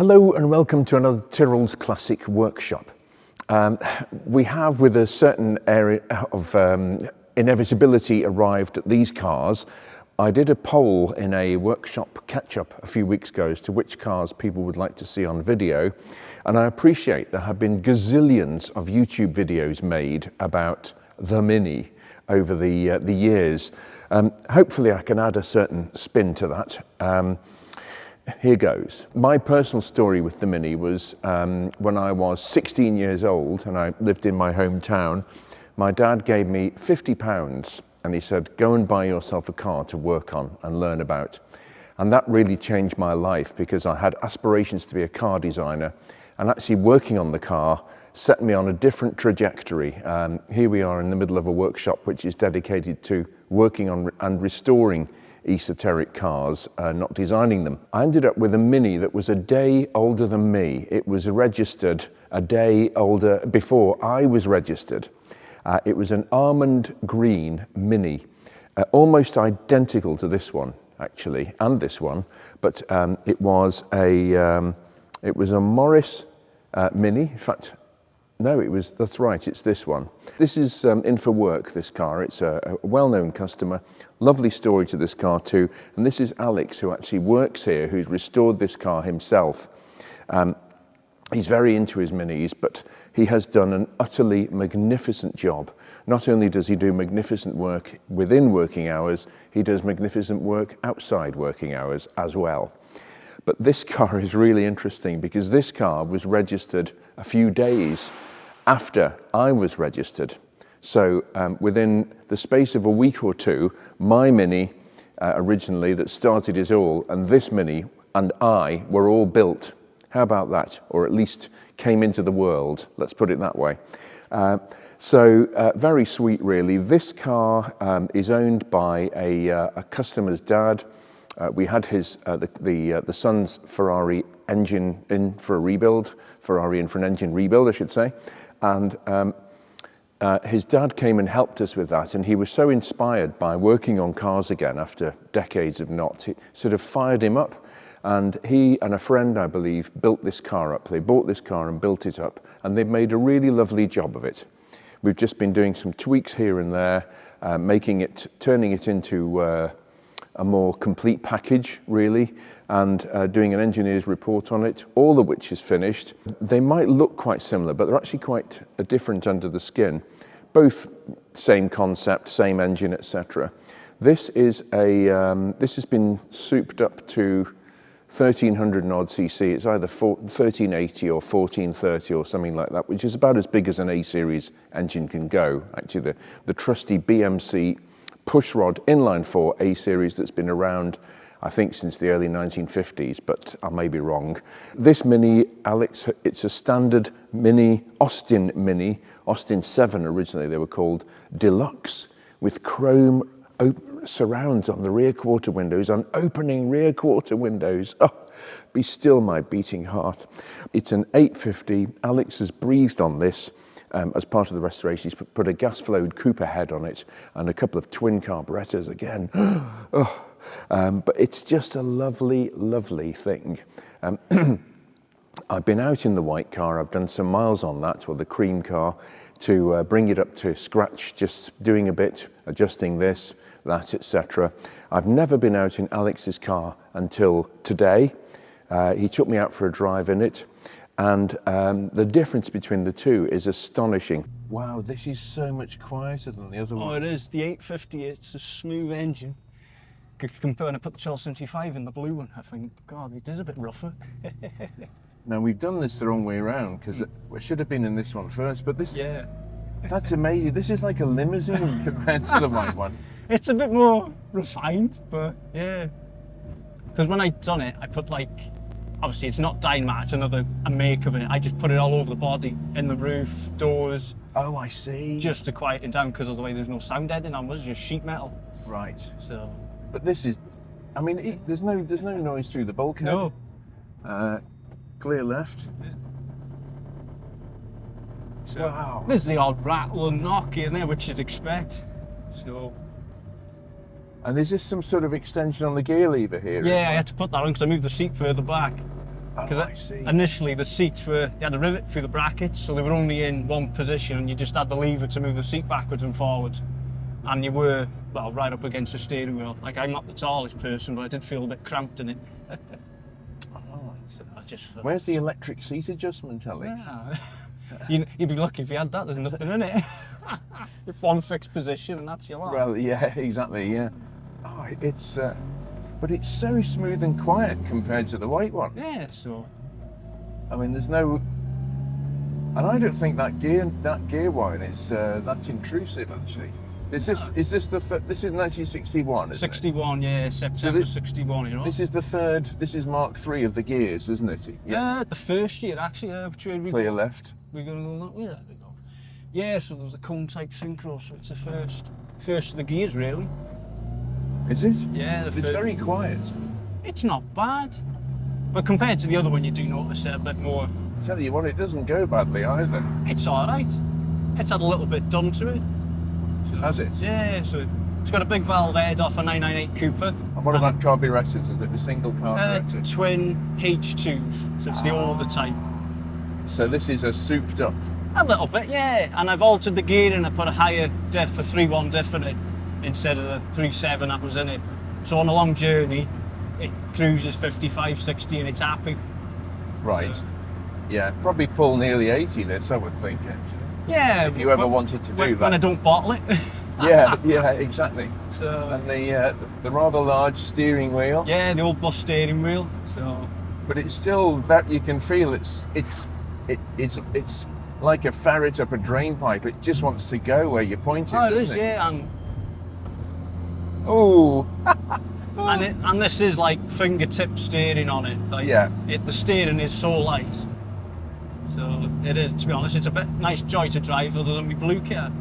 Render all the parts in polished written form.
Hello and welcome to another Tyrrell's Classic Workshop. We have, with a certain area of inevitability, arrived at these cars. I did a poll in a workshop catch-up a few weeks ago as to which cars people would like to see on video, and I appreciate there have been gazillions of YouTube videos made about the Mini over the years. Hopefully I can add a certain spin to that. Here goes. My personal story with the Mini was when I was 16 years old and I lived in my hometown. My dad gave me £50 and he said, go and buy yourself a car to work on and learn about. And that really changed my life because I had aspirations to be a car designer, and actually working on the car set me on a different trajectory. Here we are in the middle of a workshop which is dedicated to working on and restoring esoteric cars, not designing them. I ended up with a Mini that was a day older than me. It was registered a day older before I was registered. It was an almond green Mini, almost identical to this one actually, and this one, but it was a Morris Mini. In fact, no, that's right, it's this one. This is in for work, this car. It's a well-known customer. Lovely story to this car too. And this is Alex, who actually works here, who's restored this car himself. He's very into his Minis, but he has done an utterly magnificent job. Not only does he do magnificent work within working hours, he does magnificent work outside working hours as well. But this car is really interesting because this car was registered a few days after I was registered. So within the space of a week or two, my Mini originally that started it all, and this Mini and I were all built. How about that? Or at least came into the world, let's put it that way. So very sweet really. This car is owned by a customer's dad. We had the son's Ferrari engine in for a rebuild, Ferrari in for an engine rebuild, I should say. And his dad came and helped us with that, and he was so inspired by working on cars again after decades of not. It sort of fired him up, and he and a friend, I believe, built this car up. They bought this car and built it up, and they've made a really lovely job of it. We've just been doing some tweaks here and there, turning it into a more complete package, really, and doing an engineer's report on it, all of which is finished. They might look quite similar, but they're actually quite different under the skin. Both same concept, same engine, etc. This has been souped up to 1300 and odd cc. It's either 1380 or 1430 or something like that, which is about as big as an A-series engine can go. Actually, the trusty BMC pushrod inline 4 A-series that's been around, I think, since the early 1950s, but I may be wrong. This Mini, Alex, it's a standard Mini, Austin 7 originally they were called, Deluxe, with chrome surrounds on the rear quarter windows, on opening rear quarter windows. Oh, be still my beating heart. It's an 850. Alex has breathed on this. As part of the restoration, he's put a gas-flowed Cooper head on it and a couple of twin carburetors again. But it's just a lovely, lovely thing. I've been out in the white car. I've done some miles on that, or the cream car, to bring it up to scratch, just doing a bit, adjusting this, that, etc. I've never been out in Alex's car until today. He took me out for a drive in it. And the difference between the two is astonishing. Wow, this is so much quieter than the other one. Oh, it is. The 850, it's a smooth engine. Compared to put the 1275 in the blue one, I think, God, it is a bit rougher. Now, we've done this the wrong way around, because we should have been in this one first, but this, yeah, that's amazing. This is like a limousine compared to the white one. It's a bit more refined, but yeah. Because when I done it, I put like, obviously it's not Dynamat, it's a make of it. I just put it all over the body, in the roof, doors. Oh, I see. Just to quiet it down, because otherwise there's no sound editing on, it was just sheet metal. Right. So. But this is, I mean, there's no noise through the bulkhead. No. Clear left. So, wow. There's the odd rattle and knock in there, which you'd expect. So. And is this some sort of extension on the gear lever here? Yeah, I had to put that on because I moved the seat further back. Because I see. initially the seats they had a rivet through the brackets, so they were only in one position, and you just had the lever to move the seat backwards and forwards. And you were, well, right up against the steering wheel. Like, I'm not the tallest person, but I did feel a bit cramped in it. So I just felt... Where's the electric seat adjustment, Alex? Yeah. You'd be lucky if you had that. There's nothing in it. If one fixed position, and that's your life. Well, yeah, exactly, yeah. Oh, it's, but it's so smooth and quiet compared to the white one. Yeah, so... I mean, there's no... And I don't think that gear wine is that intrusive, actually. Is this this is 1961, isn't 61, yeah, September 61, you know. This is the third, this is Mark III of the gears, isn't it? Yeah, the first year, actually, which way we clear left. We're going to go that way, there we go. Yeah, so there's a cone type synchro, so it's the first of the gears, really. Is it? Yeah, it's very quiet. It's not bad, but compared to the other one, you do notice it a bit more. I tell you what, it doesn't go badly either. It's all right. It's had a little bit done to it. So, has it? Yeah, so it's got a big valve head off a 998 Cooper. And what about carburettors? Is it a single carburettor? Twin H2s, so it's the older type. So this is a souped up? A little bit, yeah. And I've altered the gearing. I put a higher diff, a 3.1 diff in it, instead of the 3.7 that was in it. So on a long journey, it cruises 55, 60 and it's happy. Right. So, yeah, probably pull nearly 80 this, I would think, actually. Yeah. If you ever wanted to do that. When I don't bottle it. yeah, exactly. So, and the rather large steering wheel. Yeah, the old bus steering wheel. So. But it's still that you can feel it's like a ferret up a drain pipe. It just wants to go where you point it. Oh, it is, yeah. And oh. and this is like fingertip steering on it. Like, yeah. The steering is so light. So it is, to be honest, it's a bit nice joy to drive other than my blue car.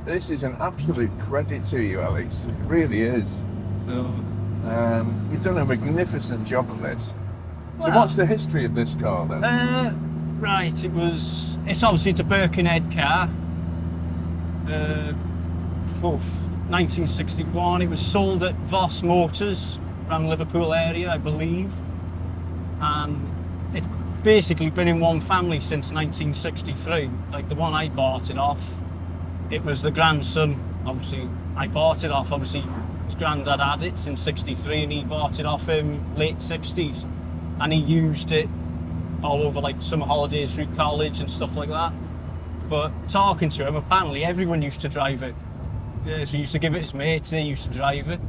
This is an absolute credit to you, Alex. It really is. So you've done a magnificent job of this. So what's the history of this car then? Right, it's obviously a Birkenhead car. 1961, it was sold at Voss Motors around Liverpool area, I believe. And it's basically been in one family since 1963. Like the one I bought it off, it was the grandson, obviously, I bought it off, obviously his granddad had it since 63 and he bought it off him late 60s. And he used it all over like summer holidays through college and stuff like that. But talking to him, apparently everyone used to drive it. Yeah, so he used to give it his mates, they used to drive it.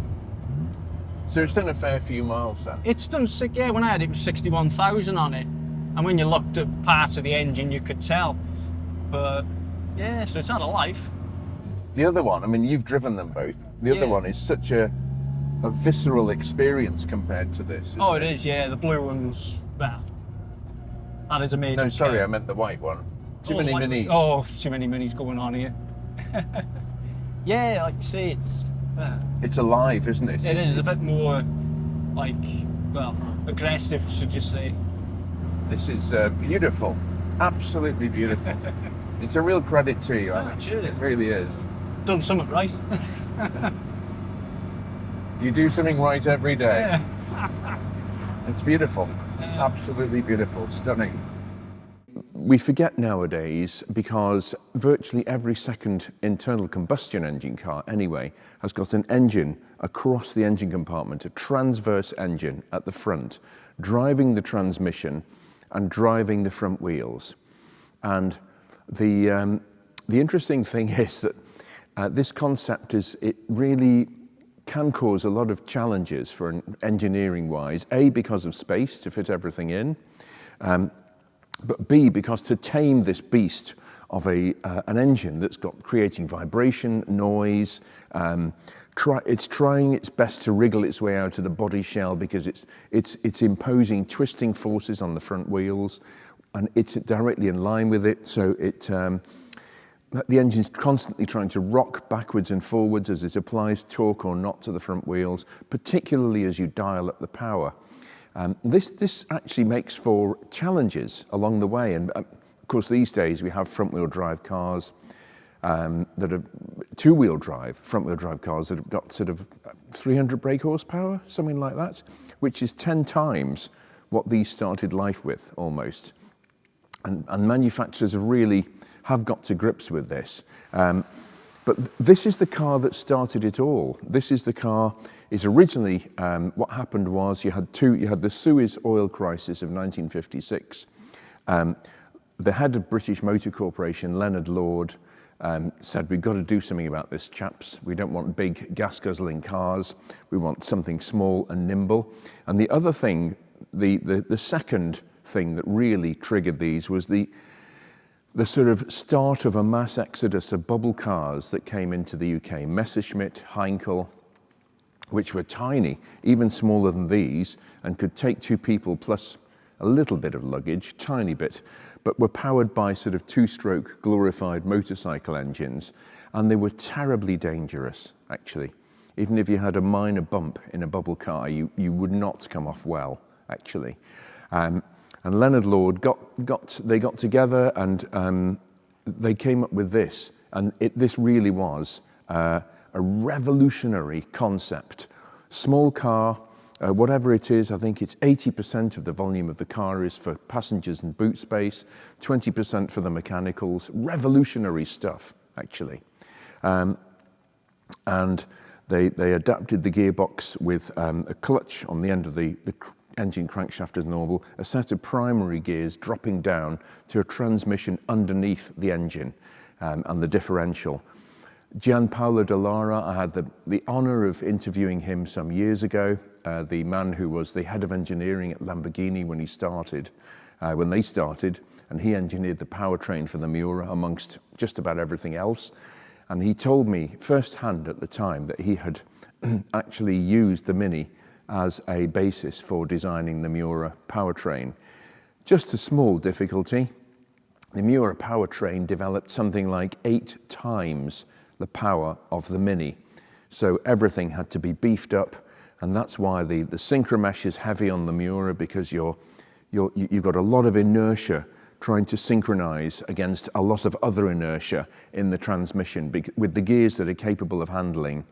So it's done a fair few miles then? It's done, yeah, when I had it, it was 61,000 on it. And when you looked at parts of the engine, you could tell. But yeah, so it's had a life. The other one, I mean, you've driven them both. The other one is such a visceral experience compared to this. Oh, it is, yeah. The blue one's, well, that is amazing. No, sorry, I meant the white one. Too many minis. Oh, too many minis going on here. Yeah, like you say, it's alive, isn't it? It is. It's a bit more, like, well, aggressive, should you say. This is beautiful. Absolutely beautiful. It's a real credit to you, Alex. It really is. Done something right. You do something right every day. Yeah. It's beautiful. Absolutely beautiful. Stunning. We forget nowadays because virtually every second internal combustion engine car anyway has got an engine across the engine compartment, a transverse engine at the front, driving the transmission and driving the front wheels. And the interesting thing is that this concept it really can cause a lot of challenges for engineering wise, A, because of space to fit everything in, but B, because to tame this beast of an engine that's creating vibration, noise, it's trying its best to wriggle its way out of the body shell because it's imposing twisting forces on the front wheels, and it's directly in line with it. So the engine's constantly trying to rock backwards and forwards as it applies torque or not to the front wheels, particularly as you dial up the power. This actually makes for challenges along the way, and of course these days we have front-wheel drive cars that are front-wheel drive cars that have got sort of 300 brake horsepower, something like that, which is 10 times what these started life with, almost. And manufacturers really have got to grips with this. But this is the car that started it all. This is the car. Is originally what happened was you had the Suez oil crisis of 1956. The head of British Motor Corporation, Leonard Lord, said, we've got to do something about this, chaps. We don't want big gas-guzzling cars. We want something small and nimble. And the other thing, the second thing that really triggered these was the sort of start of a mass exodus of bubble cars that came into the UK. Messerschmitt, Heinkel, which were tiny, even smaller than these, and could take 2 people plus a little bit of luggage, tiny bit, but were powered by sort of 2-stroke glorified motorcycle engines, and they were terribly dangerous, actually. Even if you had a minor bump in a bubble car, you would not come off well, actually. And Leonard Lord they got together and they came up with this, and this really was a revolutionary concept. Small car, whatever it is, I think it's 80% of the volume of the car is for passengers and boot space, 20% for the mechanicals. Revolutionary stuff, actually. And they adapted the gearbox with a clutch on the end of the engine crankshaft as normal, a set of primary gears dropping down to a transmission underneath the engine and the differential. Gianpaolo Dallara, I had the honor of interviewing him some years ago, the man who was the head of engineering at Lamborghini when they started, and he engineered the powertrain for the Miura amongst just about everything else. And he told me firsthand at the time that he had actually used the Mini as a basis for designing the Miura powertrain. Just a small difficulty. The Miura powertrain developed something like 8 times the power of the Mini. So everything had to be beefed up, and that's why the synchromesh is heavy on the Miura, because you've got a lot of inertia trying to synchronize against a lot of other inertia in the transmission with the gears that are capable of handling,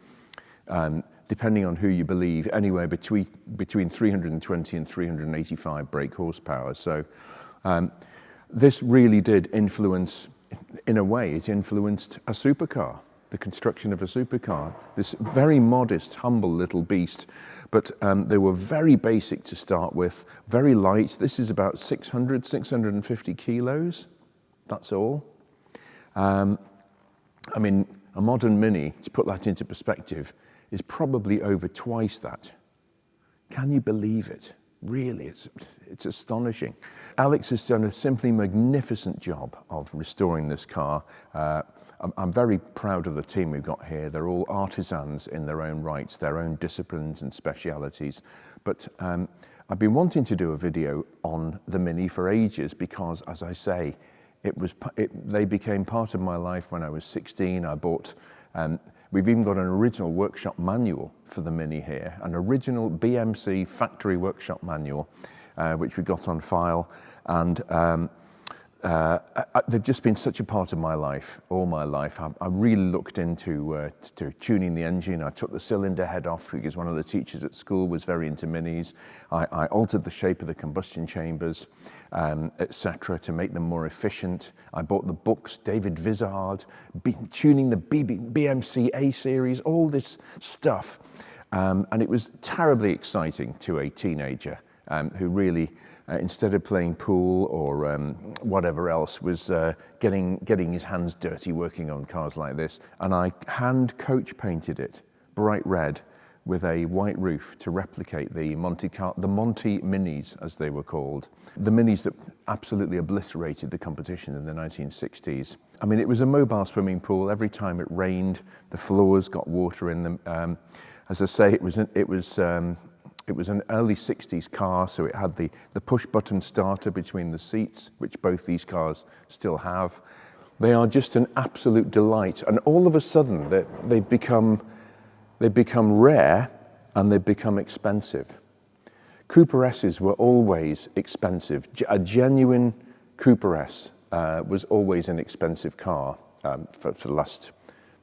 depending on who you believe, anywhere between 320 and 385 brake horsepower. So this really did influence, in a way, it influenced a supercar, the construction of a supercar. This very modest, humble little beast, but they were very basic to start with, very light. This is about 650 kilos, that's all. I mean, a modern Mini, to put that into perspective, is probably over twice that. Can you believe it? Really, it's astonishing. Alex has done a simply magnificent job of restoring this car. I'm very proud of the team we've got here. They're all artisans in their own rights, their own disciplines and specialities. But I've been wanting to do a video on the Mini for ages because, as I say, they became part of my life when I was 16. I bought, we've even got an original workshop manual for the Mini here, an original BMC factory workshop manual, which we got on file. And they've just been such a part of my life, all my life. I really looked into to tuning the engine. I took the cylinder head off because one of the teachers at school was very into Minis. I altered the shape of the combustion chambers, etc., to make them more efficient. I bought the books, David Vizard, tuning the BMC A series, all this stuff. And it was terribly exciting to a teenager who really, instead of playing pool or whatever else, was getting his hands dirty working on cars like this. And I hand coach painted it bright red with a white roof to replicate the Monte Minis, as they were called. The Minis that absolutely obliterated the competition in the 1960s. I mean, it was a mobile swimming pool. Every time it rained, the floors got water in them. As I say, it was an early 60s car, so it had the push-button starter between the seats, which both these cars still have. They are just an absolute delight, and all of a sudden they've become rare and they've become expensive. Cooper S's were always expensive. A genuine Cooper S was always an expensive car for the last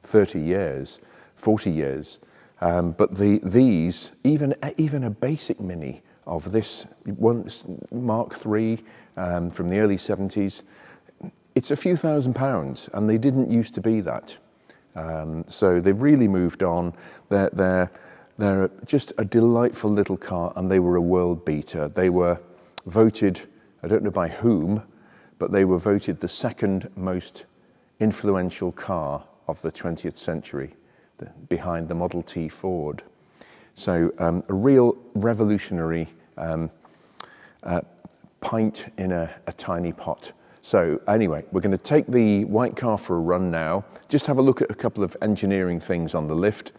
30 years, 40 years. But these, even a basic Mini of this one Mark III from the early 70s, it's a few £1,000s, and they didn't used to be that. So they've really moved on. They're just a delightful little car, and they were a world beater. They were voted, I don't know by whom, but they were voted the second most influential car of the 20th century, behind the Model T Ford. So a real revolutionary pint in a tiny pot. So anyway, we're going to take the white car for a run now, just have a look at a couple of engineering things on the lift.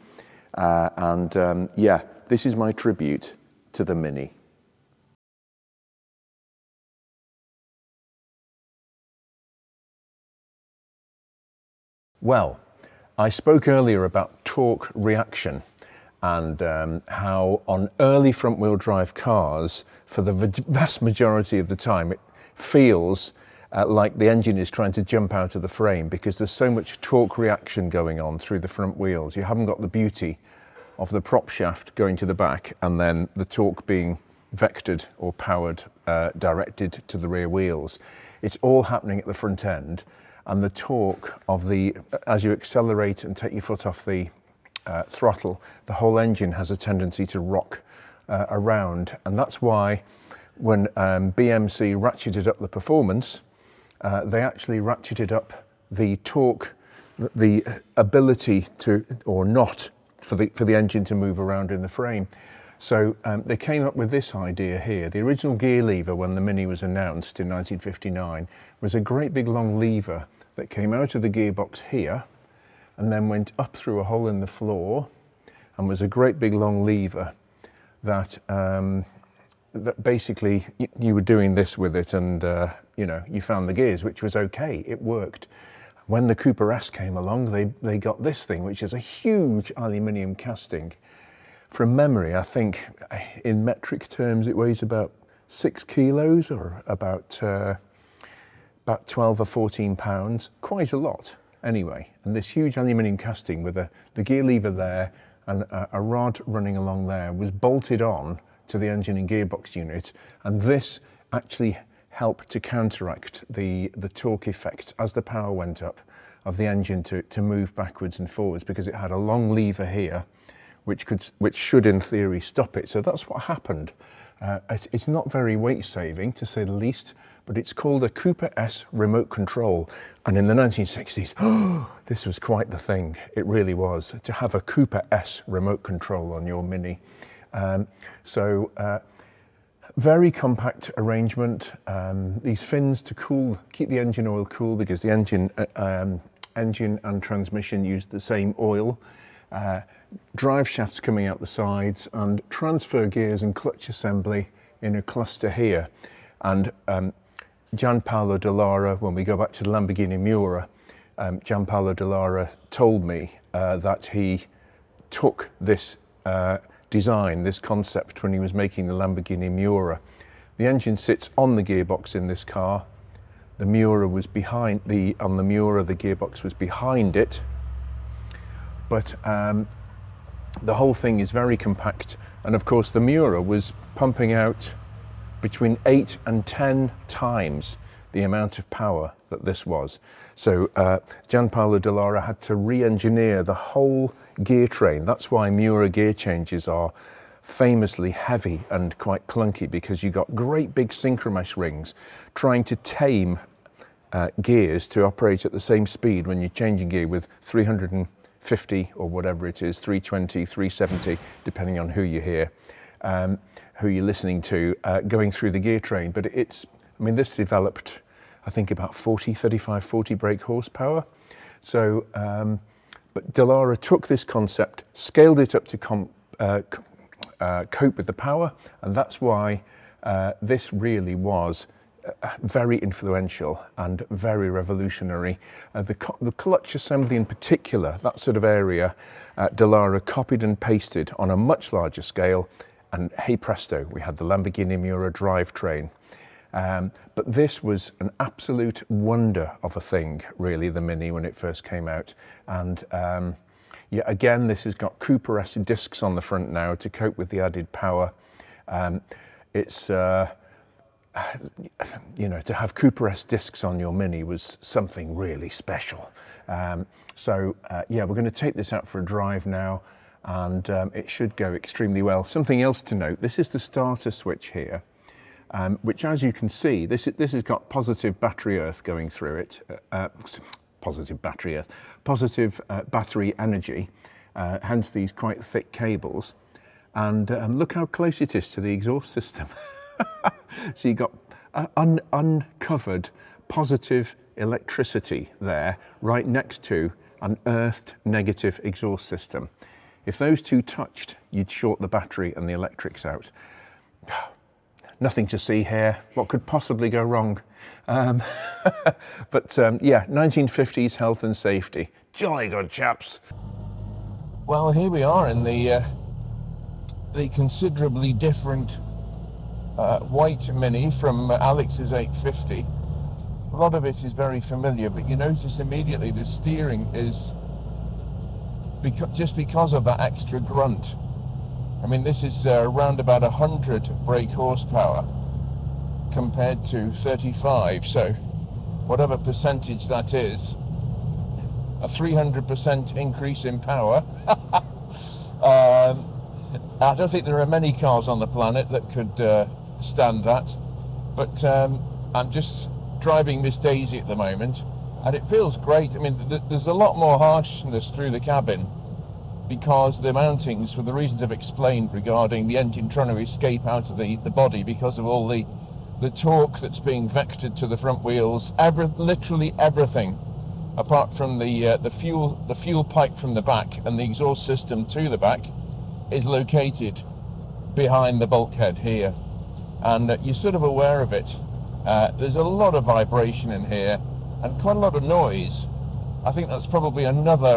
Yeah, this is my tribute to the Mini. Well, I spoke earlier about torque reaction and how on early front-wheel drive cars, for the vast majority of the time, it feels like the engine is trying to jump out of the frame because there's so much torque reaction going on through the front wheels. You haven't got the beauty of the prop shaft going to the back and then the torque being vectored or powered, directed to the rear wheels. It's all happening at the front end, and the torque of the, as you accelerate and take your foot off the throttle, the whole engine has a tendency to rock around. And that's why when BMC ratcheted up the performance, they actually ratcheted up the torque, the ability to, or not, for the engine to move around in the frame. So they came up with this idea here. The original gear lever, when the Mini was announced in 1959, was a great big long lever that came out of the gearbox here and then went up through a hole in the floor and was a great big long lever that that basically you were doing this with it, and you know, you found the gears, which was okay, it worked. When the Cooper S came along, they got this thing, which is a huge aluminium casting. From memory, I think in metric terms it weighs about 6 kilos, or about 12 or 14 pounds, quite a lot anyway. And this huge aluminium casting with the gear lever there and a rod running along there was bolted on to the engine and gearbox unit, and this actually helped to counteract the torque effect as the power went up of the engine to move backwards and forwards, because it had a long lever here which should in theory stop it. So that's what happened. It's not very weight saving, to say the least, but it's called a Cooper S remote control. And in the 1960s, this was quite the thing. It really was, to have a Cooper S remote control on your Mini. Very compact arrangement. These fins to keep the engine oil cool, because the engine and transmission used the same oil. Drive shafts coming out the sides, and transfer gears and clutch assembly in a cluster here. And Gianpaolo Dallara, when we go back to the Lamborghini Miura, Gianpaolo Dallara told me that he took this design, this concept, when he was making the Lamborghini Miura. The engine sits on the gearbox in this car. The Miura was behind on the Miura, the gearbox was behind it. But the whole thing is very compact. And of course, the Miura was pumping out between 8 and 10 times the amount of power that this was. So Gianpaolo Dallara had to re-engineer the whole gear train. That's why Miura gear changes are famously heavy and quite clunky, because you got great big synchromesh rings trying to tame gears to operate at the same speed when you're changing gear with 350 or whatever it is, 320, 370, depending on who you hear, who you're listening to, going through the gear train. But this developed, I think, about 40 brake horsepower. So, but Dallara took this concept, scaled it up to cope with the power, and that's why this really was very influential and very revolutionary. The clutch assembly in particular, that sort of area, Dallara copied and pasted on a much larger scale, and hey presto, we had the Lamborghini Miura drivetrain. But this was an absolute wonder of a thing, really, the Mini, when it first came out. And Yeah, again, this has got Cooper-esque discs on the front now to cope with the added power. It's, you know, to have Cooper-esque discs on your Mini was something really special. Yeah, we're going to take this out for a drive now, and it should go extremely well. Something else to note, this is the starter switch here, which, as you can see, this has got positive battery earth going through it, positive battery energy, hence these quite thick cables. And look how close it is to the exhaust system. So you've got uncovered positive electricity there, right next to an earthed negative exhaust system. If those two touched, you'd short the battery and the electrics out. Nothing to see here. What could possibly go wrong? Yeah, 1950s health and safety. Jolly good, chaps. Well, here we are in the considerably different white Mini from Alex's 850. A lot of it is very familiar, but you notice immediately the steering is just because of that extra grunt. I mean, this is around about 100 brake horsepower compared to 35, so whatever percentage that is, a 300% increase in power. I don't think there are many cars on the planet that could stand that, but I'm just driving Miss Daisy at the moment, and it feels great. I mean, there's a lot more harshness through the cabin because the mountings, for the reasons I've explained regarding the engine trying to escape out of the body because of all the torque that's being vectored to the front wheels, literally everything, apart from the fuel pipe from the back and the exhaust system to the back, is located behind the bulkhead here, and you're sort of aware of it. There's a lot of vibration in here and quite a lot of noise. I think that's probably another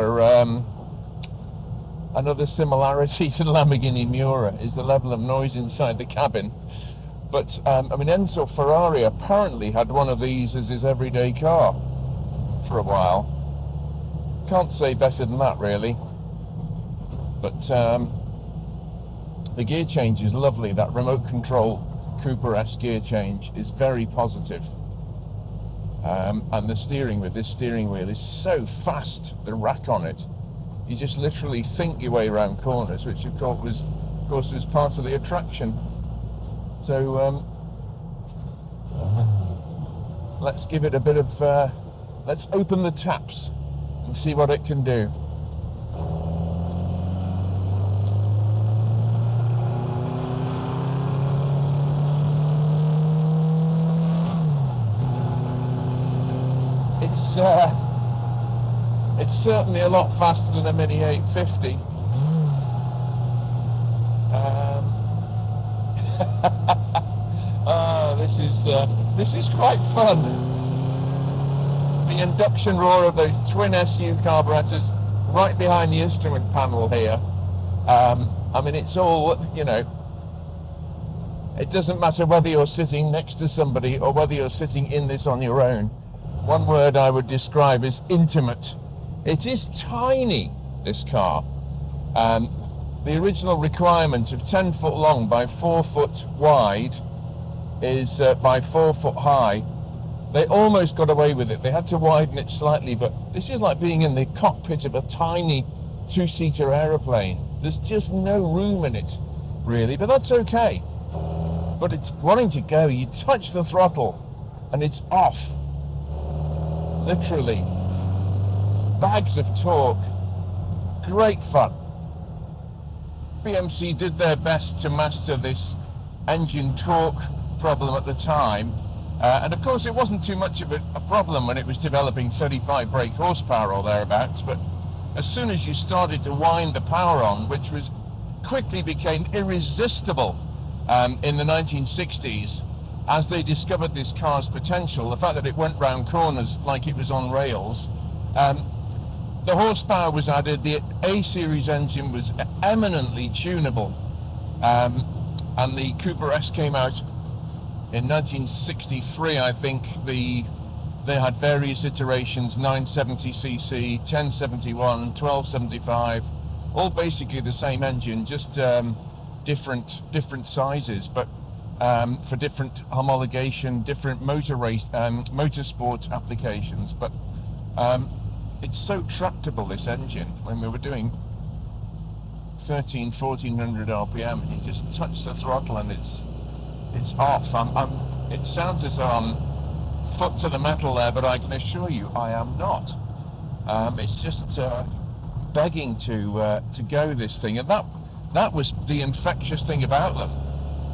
similarity to the Lamborghini Miura, is the level of noise inside the cabin. But I mean, Enzo Ferrari apparently had one of these as his everyday car for a while. Can't say better than that, really. But the gear change is lovely. That remote control Cooper-esque gear change is very positive. And the steering with this steering wheel is so fast, the rack on it. You just literally think your way around corners, which of course was part of the attraction. So let's give it a bit of, let's open the taps and see what it can do. It's certainly a lot faster than a Mini 850. This is quite fun. The induction roar of those twin SU carburetors right behind the instrument panel here. I mean, it's all, you know, it doesn't matter whether you're sitting next to somebody or whether you're sitting in this on your own. One word I would describe is intimate. It is tiny, this car. The original requirement of 10 foot long by 4 foot wide is by 4 foot high. They almost got away with it. They had to widen it slightly, but this is like being in the cockpit of a tiny two-seater aeroplane. There's just no room in it, really, but that's okay. But it's wanting to go. You touch the throttle and it's off. Literally. Bags of torque. Great fun. BMC did their best to master this engine torque problem at the time. And of course it wasn't too much of a problem when it was developing 35 brake horsepower or thereabouts, but as soon as you started to wind the power on, which was quickly became irresistible in the 1960s, as they discovered this car's potential, the fact that it went round corners like it was on rails, the horsepower was added, the A-series engine was eminently tunable, and the Cooper S came out in 1963, I think. The They had various iterations, 970cc, 1071, 1275, all basically the same engine, just different sizes, but for different homologation, different motorsport applications. But it's so tractable, this engine. When we were doing 1400 RPM, and you just touch the throttle and it's off. It sounds as though I'm foot to the metal there, but I can assure you I am not. It's just begging to go, this thing, and that was the infectious thing about them.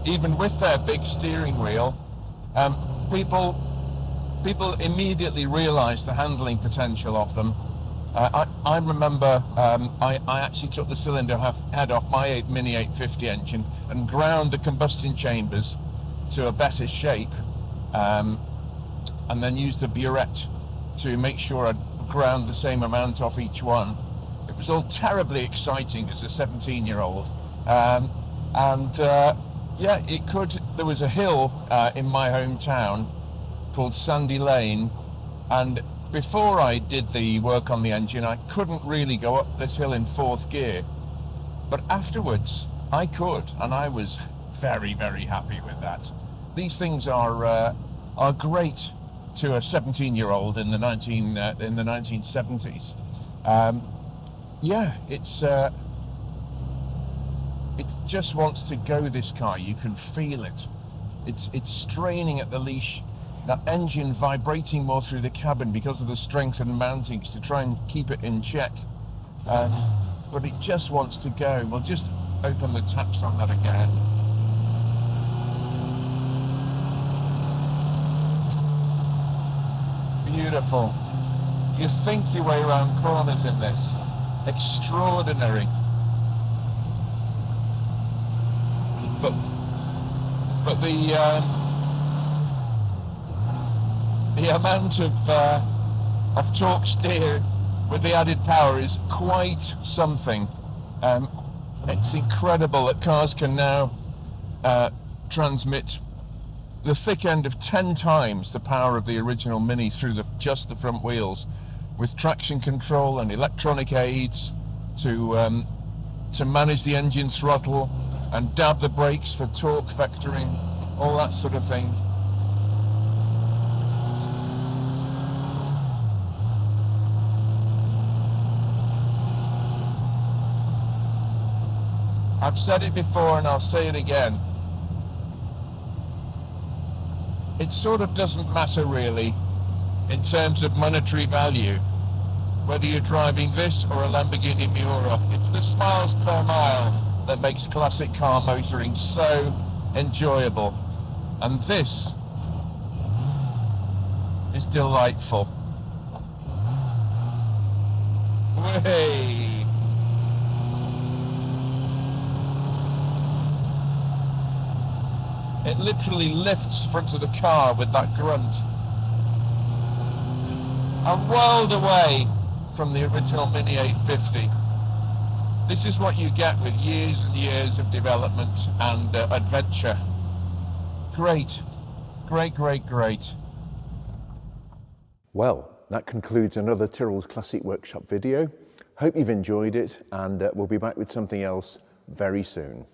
Even with their big steering wheel, people immediately realised the handling potential of them. I remember I actually took the cylinder head off my Mini 850 engine and ground the combustion chambers to a better shape, and then used a burette to make sure I'd ground the same amount off each one. It was all terribly exciting as a 17-year-old. Yeah, there was a hill in my hometown called Sandy Lane, and before I did the work on the engine, I couldn't really go up this hill in fourth gear. But afterwards, I could, and I was very, very happy with that. These things are great to a 17-year-old in the 1970s. Yeah, it just wants to go, this car. You can feel it. It's straining at the leash. That engine vibrating more through the cabin because of the strength and mountings to try and keep it in check. But it just wants to go. We'll just open the taps on that again. Beautiful. You think your way around corners in this. Extraordinary. But the amount of torque steer with the added power is quite something. It's incredible that cars can now transmit the thick end of 10 times the power of the original Mini through just the front wheels, with traction control and electronic aids to manage the engine throttle and dab the brakes for torque vectoring, all that sort of thing. I've said it before and I'll say it again. It sort of doesn't matter really in terms of monetary value whether you're driving this or a Lamborghini Miura. It's the smiles per mile that makes classic car motoring so enjoyable, and this is delightful. Way. It literally lifts front of the car with that grunt. A world away from the original Mini 850. This is what you get with years and years of development and adventure. Great. Great, great, great. Well, that concludes another Tyrrell's Classic Workshop video. Hope you've enjoyed it, and we'll be back with something else very soon.